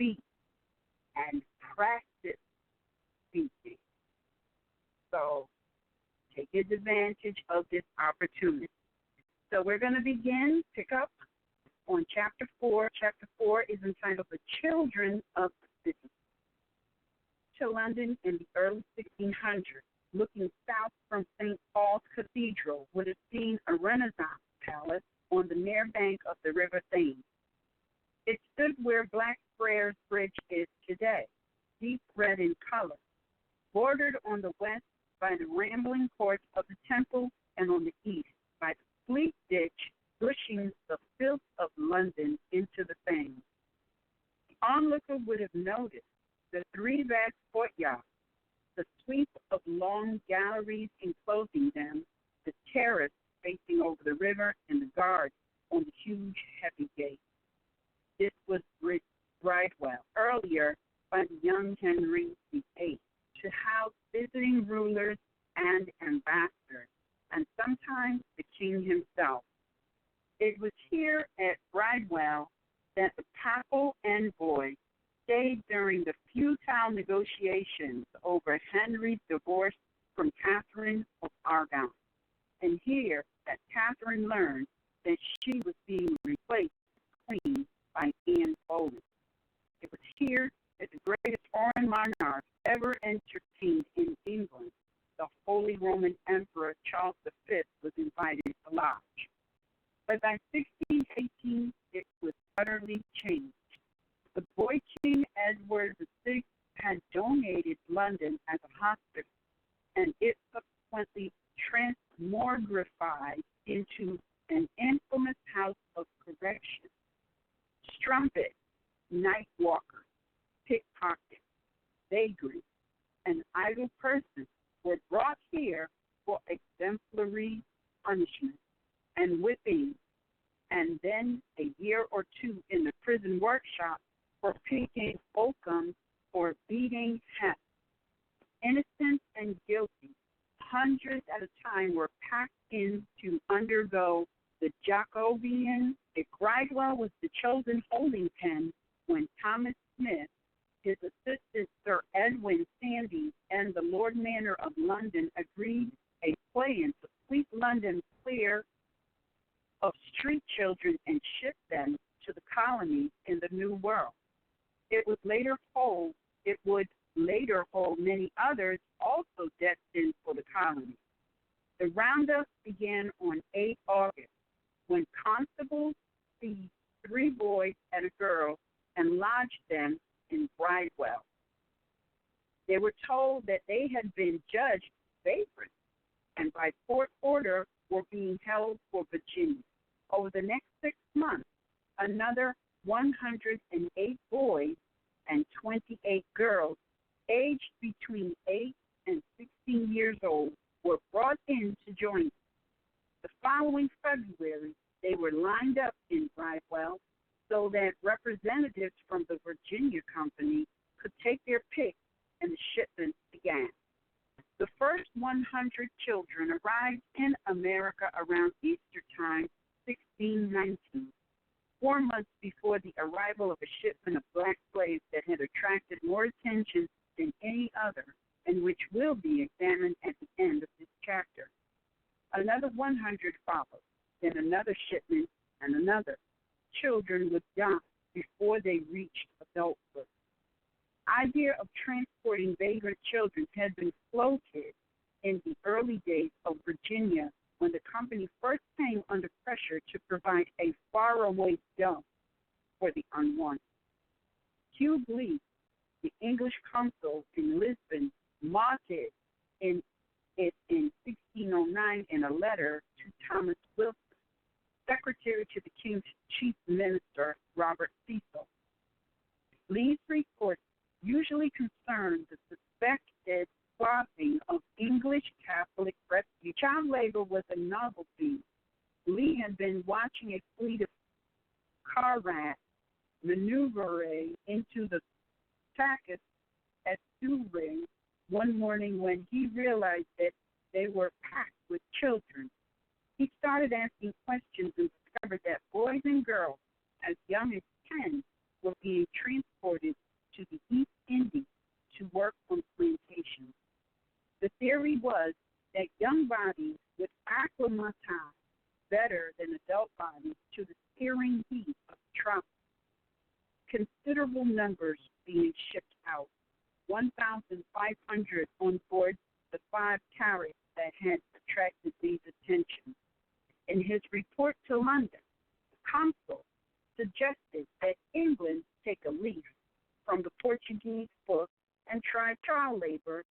speak and practice speaking. So take advantage of this opportunity. So we're going to pick up on Chapter 4. Chapter 4 is entitled The Children of the City. To London in the early 1600s, looking south from St. Paul's Cathedral would have seen a Renaissance palace on the near bank of the River Thames. It stood where Blackfriars Bridge is today, deep red in color, bordered on the west by the rambling courts of the Temple and on the east by the Fleet Ditch, pushing the filth of London into the Thames. The onlooker would have noticed the three vast courtyards, the sweep of long galleries enclosing them, the terrace facing over the river, and the guards on the huge, heavy gate. This was Bridewell, earlier by the young Henry VIII, to house visiting rulers and ambassadors, and sometimes the king himself. It was here at Bridewell that the papal envoy stayed during the futile negotiations over Henry's divorce from Catherine of Aragon, and here that Catherine learned that she was being replaced as queen by Anne Boleyn. It was here that the greatest foreign monarch ever entertained in England, the Holy Roman Emperor Charles V, was invited to lodge. But by 1618, it was utterly changed. The boy king Edward VI had donated London as a hospital, and it subsequently transmogrified into an infamous house of correction. Strumpet, night walkers, pickpockets, vagrants, and idle persons were brought here for exemplary punishment and whipping, and then a year or two in the prison workshop for picking oakum or beating hemp. Innocent and guilty, hundreds at a time were packed in to undergo the Jacobean. If Bridewell was the chosen holding pen when Thomas Smith, his assistant Sir Edwin Sandys, and the Lord Mayor of London agreed a plan to sweep London clear of street children and ship them to the colonies in the New World. It would later hold many others also destined for the colonies. The roundup began on 8 August when constables seized 3 boys and a girl and lodged them in Bridewell. They were told that they had been judged vagrants and by court order were being held for Virginia. Over the next 6 months, another 108 boys and 28 girls aged between 8 and 16 years old were brought in to join them. The following February, they were lined up in Bridewell so that representatives from the Virginia Company could take their pick and the shipment began. The first 100 children arrived in America around Easter time, 1619, 4 months before the arrival of a shipment of black slaves that had attracted more attention than any other, and which will be examined at the end of this chapter. Another 100 followed, then another shipment, and another. Children would die before they reached adulthood. Idea of transporting vagrant children had been floated in the early days of Virginia when the company first came under pressure to provide a faraway dump for the unwanted. Hugh Bleak, the English consul in Lisbon, marked it in 1609 in a letter to Thomas Wilson, secretary to the king's chief minister, Robert Cecil. Lee's reports usually concerned the suspected crossing of English Catholic refugees. Child labor was a novelty. Lee had been watching a fleet of car rats maneuver into the Tacus at Surrey one morning when he realized that they were packed with children. He started asking questions and discovered that boys and girls as young as 10 were being transported young bodies would acclimatize better than adult bodies to the searing heat of tropics. Considerable numbers being shipped out, 1,500 on board the 5 carriers that had attracted these attentions. In his report to London, the consul suggested that England take a leaf from the Portuguese book and try child labor